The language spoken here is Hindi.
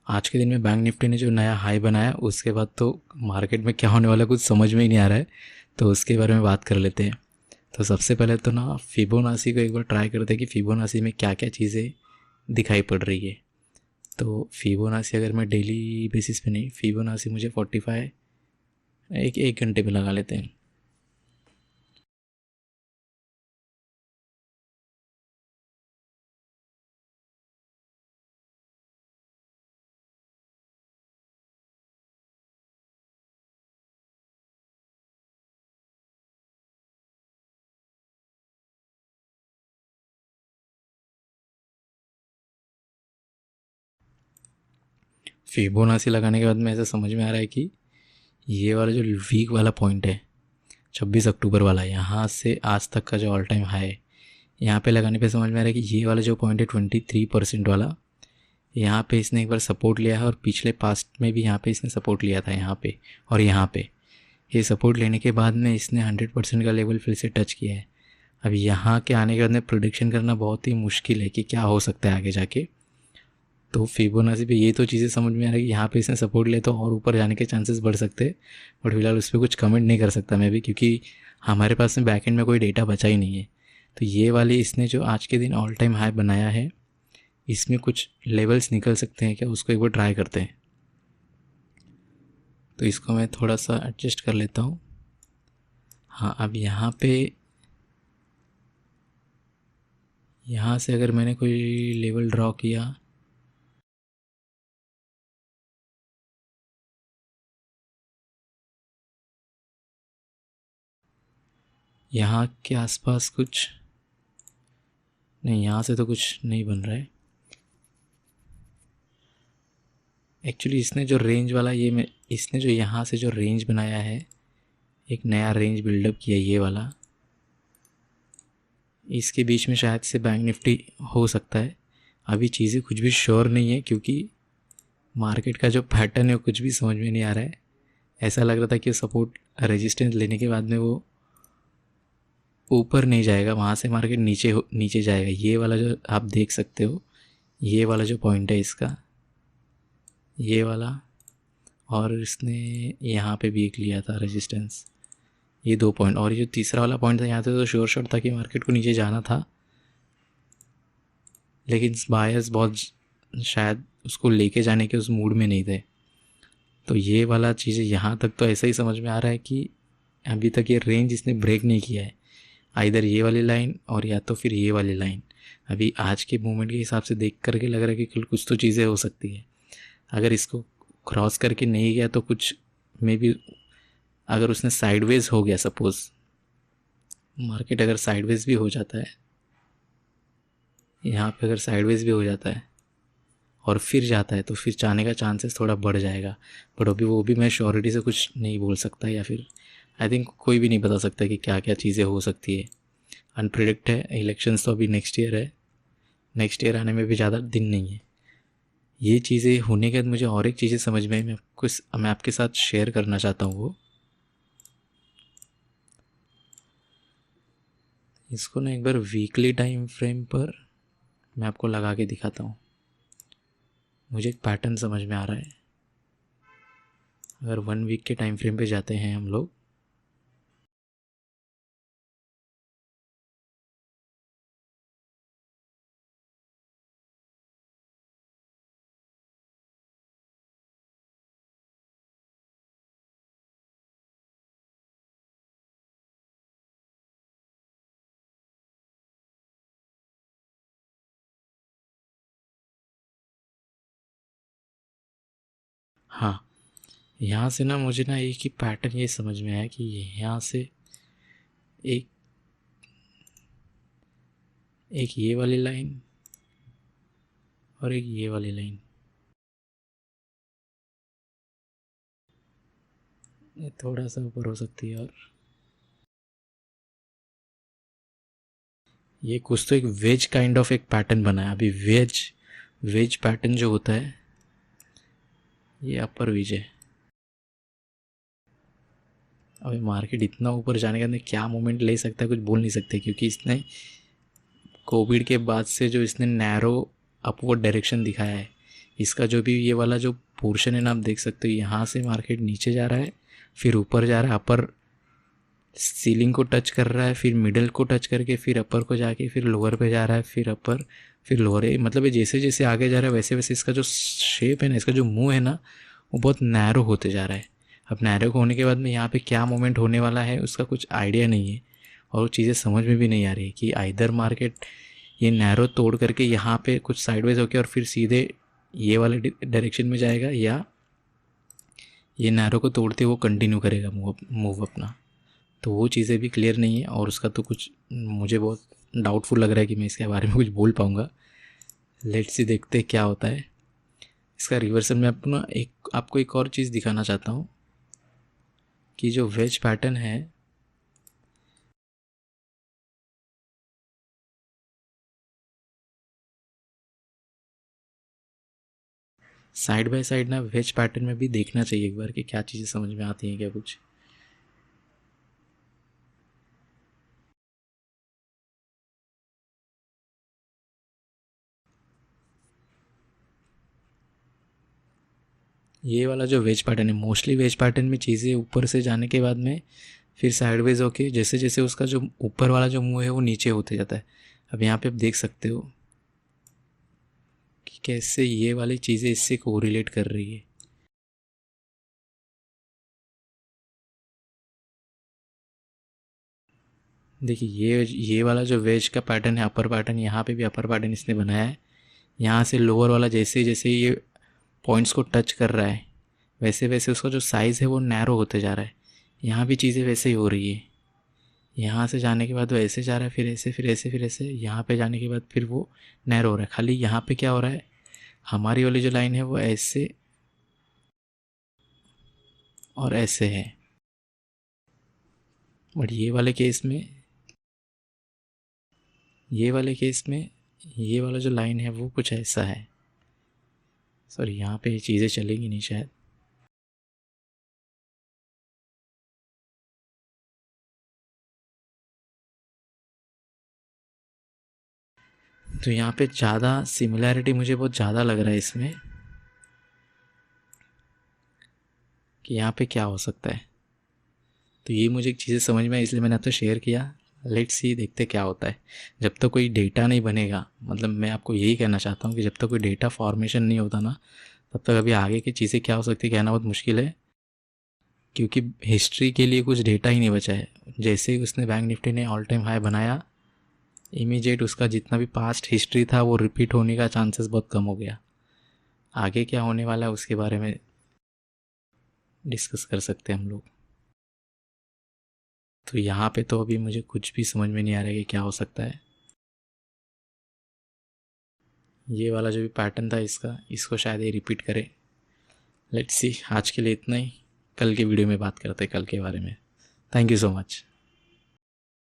आज के दिन में बैंक निफ्टी ने जो नया हाई बनाया उसके बाद तो मार्केट में क्या होने वाला कुछ समझ में ही नहीं आ रहा है, तो उसके बारे में बात कर लेते हैं। तो सबसे पहले तो ना फिबोनाची को एक बार ट्राई करते हैं कि फिबोनाची में क्या क्या चीज़ें दिखाई पड़ रही है। तो फिबोनाची अगर मैं डेली बेसिस पे नहीं, फिबोनाची मुझे 45 एक घंटे पे लगा लेते हैं। फिबोनाची लगाने के बाद में ऐसा समझ में आ रहा है कि ये वाला जो वीक वाला पॉइंट है 26 अक्टूबर वाला, यहाँ से आज तक का जो ऑल टाइम हाई है, यहाँ पे लगाने पे समझ में आ रहा है कि ये वाला जो पॉइंट है 23% वाला, यहाँ पे इसने एक बार सपोर्ट लिया है और पिछले पास्ट में भी यहाँ पे इसने सपोर्ट लिया था यहाँ पे और यहाँ पे। ये सपोर्ट लेने के बाद में इसने 100% का लेवल फिर से टच किया है। अब यहाँ के आने के बाद में प्रोडिक्शन करना बहुत ही मुश्किल है कि क्या हो सकता है आगे जाके। तो फिबोनाची पे ये तो चीज़ें समझ में आ रही है कि यहाँ पे इसने सपोर्ट लिया तो और ऊपर जाने के चांसेस बढ़ सकते हैं, बट फिलहाल उस पर कुछ कमेंट नहीं कर सकता मैं भी, क्योंकि हमारे पास में बैकएंड में कोई डेटा बचा ही नहीं है। तो ये वाली इसने जो आज के दिन ऑल टाइम हाई बनाया है, इसमें कुछ लेवल्स निकल सकते हैं क्या, उसको एक बार ट्राई करते हैं। तो इसको मैं थोड़ा सा एडजस्ट कर लेता हूँ। हाँ, अब यहाँ से अगर मैंने कोई लेवल ड्रॉ किया, यहाँ के आसपास कुछ नहीं, यहाँ से तो कुछ नहीं बन रहा है। एक्चुअली इसने जो रेंज वाला इसने जो यहाँ से जो रेंज बनाया है, एक नया रेंज बिल्डअप किया ये वाला, इसके बीच में शायद से बैंक निफ्टी हो सकता है। अभी चीज़ें कुछ भी श्योर नहीं है क्योंकि मार्केट का जो पैटर्न है वो कुछ भी समझ में नहीं आ रहा है। ऐसा लग रहा था कि सपोर्ट रेजिस्टेंस लेने के बाद में वो ऊपर नहीं जाएगा, वहाँ से मार्केट नीचे जाएगा। ये वाला जो आप देख सकते हो, ये वाला जो पॉइंट है इसका, ये वाला, और इसने यहाँ पे भी एक लिया था रेजिस्टेंस, ये 2 पॉइंट, और ये जो तीसरा वाला पॉइंट था यहाँ से तो श्योर शॉट था कि मार्केट को नीचे जाना था, लेकिन बायर्स बहुत शायद उसको लेके जाने के उस मूड में नहीं थे। तो ये वाला चीज़ें यहाँ तक तो ऐसा ही समझ में आ रहा है कि अभी तक ये रेंज इसने ब्रेक नहीं किया है, आइदर ये वाली लाइन और या तो फिर ये वाली लाइन। अभी आज के मूवमेंट के हिसाब से देख करके लग रहा है कि कल कुछ तो चीज़ें हो सकती है। अगर इसको क्रॉस करके नहीं गया तो कुछ मे बी, अगर उसने साइडवेज हो गया, सपोज़ मार्केट अगर साइडवेज भी हो जाता है, यहाँ पे अगर साइडवेज भी हो जाता है और फिर जाता है तो फिर जाने का चांसेस थोड़ा बढ़ जाएगा। बट अभी वो भी मैं श्योरिटी से कुछ नहीं बोल सकता, या फिर आई थिंक कोई भी नहीं बता सकता कि क्या क्या चीज़ें हो सकती है। अनप्रिडिक्ट है। इलेक्शंस तो अभी नेक्स्ट ईयर है, नेक्स्ट ईयर आने में भी ज़्यादा दिन नहीं है। ये चीज़ें होने के बाद मुझे और एक चीज़ें समझ में आई, मैं आपके साथ शेयर करना चाहता हूँ। वो इसको ना एक बार वीकली टाइम फ्रेम पर मैं आपको लगा के दिखाता हूँ। मुझे एक पैटर्न समझ में आ रहा है। अगर 1 वीक के टाइम फ्रेम पे जाते हैं हम लोग, हाँ, यहाँ से ना मुझे ना एक ही पैटर्न ये समझ में आया कि यहाँ से एक एक ये वाली लाइन और एक ये वाली लाइन, ये थोड़ा सा ऊपर हो सकती है, और ये कुछ तो एक वेज काइंड ऑफ एक पैटर्न बना है। अभी वेज पैटर्न जो होता है, ये अपर वेज है। अभी मार्केट इतना ऊपर जाने के अंदर क्या मूवमेंट ले सकता है कुछ बोल नहीं सकते, क्योंकि इसने कोविड के बाद से जो इसने नैरो अपवर्ड डायरेक्शन दिखाया है, इसका जो भी ये वाला जो पोर्शन है ना, आप देख सकते हो यहाँ से मार्केट नीचे जा रहा है, फिर ऊपर जा रहा है, अपर सीलिंग को टच कर रहा है, फिर मिडल को टच करके फिर अपर को जाके फिर लोअर पे जा रहा है, फिर अपर फिर लोअर है। मतलब ये जैसे जैसे आगे जा रहा है वैसे वैसे इसका जो शेप है ना, इसका जो मुंह है ना, वो बहुत नैरो होते जा रहा है। अब नैरो होने के बाद में यहाँ पे क्या मोमेंट होने वाला है उसका कुछ आइडिया नहीं है, और वो चीज़ें समझ में भी नहीं आ रही कि आइदर मार्केट ये नैरो तोड़ करके यहाँ पे कुछ साइडवेज होके और फिर सीधे ये वाले डायरेक्शन में जाएगा, या ये नैरो को तोड़ते वो कंटिन्यू करेगा मूव अपना। तो वो चीज़ें भी क्लियर नहीं है, और उसका तो कुछ मुझे बहुत डाउटफुल लग रहा है कि मैं इसके बारे में कुछ बोल पाऊँगा। लेट्स सी, देखते क्या होता है। इसका रिवर्सल में आपको एक और चीज़ दिखाना चाहता हूँ कि जो वेज पैटर्न है, साइड बाय साइड ना वेज पैटर्न में भी देखना चाहिए एक बार कि क्या चीज़ें समझ में आती हैं क्या कुछ। ये वाला जो वेज पैटर्न है, मोस्टली वेज पैटर्न में चीज़ें ऊपर से जाने के बाद में फिर साइडवेज होके जैसे जैसे उसका जो ऊपर वाला जो मुंह है वो नीचे होते जाता है। अब यहाँ पे आप देख सकते हो कि कैसे ये वाली चीज़ें इससे कोरिलेट कर रही है। देखिए ये वाला जो वेज का पैटर्न है, अपर पैटर्न, यहाँ पे भी अपर पैटर्न इसने बनाया है। यहाँ से लोअर वाला जैसे जैसे ये पॉइंट्स को टच कर रहा है वैसे वैसे उसका जो साइज़ है वो नैरो होते जा रहा है। यहाँ भी चीज़ें वैसे ही हो रही है। यहाँ से जाने के बाद वो ऐसे जा रहा है, फिर ऐसे फिर ऐसे फिर ऐसे, यहाँ पे जाने के बाद फिर वो नैरो हो रहा है। खाली यहाँ पे क्या हो रहा है, हमारी वाली जो लाइन है वो ऐसे और ऐसे है, बट ये वाले केस में ये वाला जो लाइन है वो कुछ ऐसा है। सॉरी, यहाँ पे ये चीज़ें चलेंगी नहीं शायद। तो यहाँ पे ज़्यादा सिमिलैरिटी मुझे बहुत ज़्यादा लग रहा है इसमें कि यहाँ पे क्या हो सकता है। तो ये मुझे एक चीज़ें समझ में आई, इसलिए मैंने आपसे शेयर किया। लेट्स सी, देखते क्या होता है। जब तक कोई डेटा नहीं बनेगा, मतलब मैं आपको यही कहना चाहता हूँ कि जब तक कोई डेटा फॉर्मेशन नहीं होता ना, तब तक अभी आगे की चीज़ें क्या हो सकती है कहना बहुत मुश्किल है, क्योंकि हिस्ट्री के लिए कुछ डेटा ही नहीं बचा है। जैसे ही उसने बैंक निफ्टी ने ऑल टाइम हाई बनाया, इमीडिएट उसका जितना भी पास्ट हिस्ट्री था वो रिपीट होने का चांसेस बहुत कम हो गया। आगे क्या होने वाला है उसके बारे में डिस्कस कर सकते हैं हम लोग। तो यहाँ पे तो अभी मुझे कुछ भी समझ में नहीं आ रहा है कि क्या हो सकता है। ये वाला जो भी पैटर्न था इसको शायद ये रिपीट करे। लेट्स सी, आज के लिए इतना ही। कल के वीडियो में बात करते हैं कल के बारे में। Thank you so much.